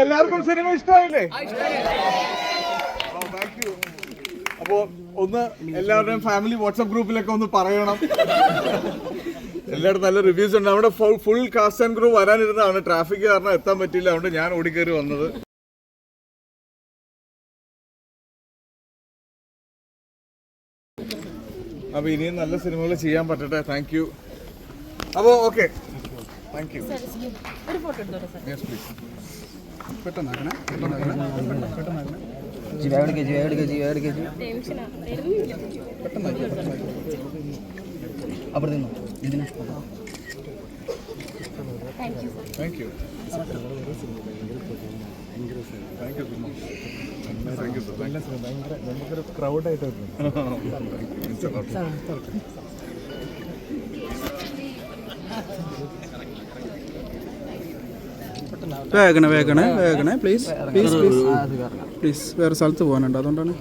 എല്ലാവർക്കും സിനിമ ഇഷ്ടമായില്ലേ? അപ്പോ ഒന്ന് എല്ലാവരുടെയും ഫാമിലി വാട്സ്ആപ്പ് ഗ്രൂപ്പിലൊക്കെ ഒന്ന് പറയണം. എല്ലായിടത്തും നല്ല റിവ്യൂസ് ഉണ്ട്. നമ്മുടെ ഫുൾ കാസ്റ്റ് ആൻഡ് ക്രൂ വരാനിരുന്നതാണ്, ട്രാഫിക് കാരണം എത്താൻ പറ്റില്ല, അതുകൊണ്ട് ഞാൻ ഓടിക്കയറി വന്നത്. അപ്പൊ ഇനിയും നല്ല സിനിമകൾ ചെയ്യാൻ പറ്റട്ടെ. Thank you. അപ്പോൾ okay, thank you. Yes please. പെട്ടെന്നാക്കണേ. അപ്പുറത്തുനിന്നോ ഇതിന് താങ്ക് യു. ഭയങ്കര ക്രൗഡായിട്ട് വേഗണേ പ്ലീസ് വേറെ സ്ഥലത്ത് പോകാനുണ്ട്, അതുകൊണ്ടാണ്.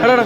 എടാ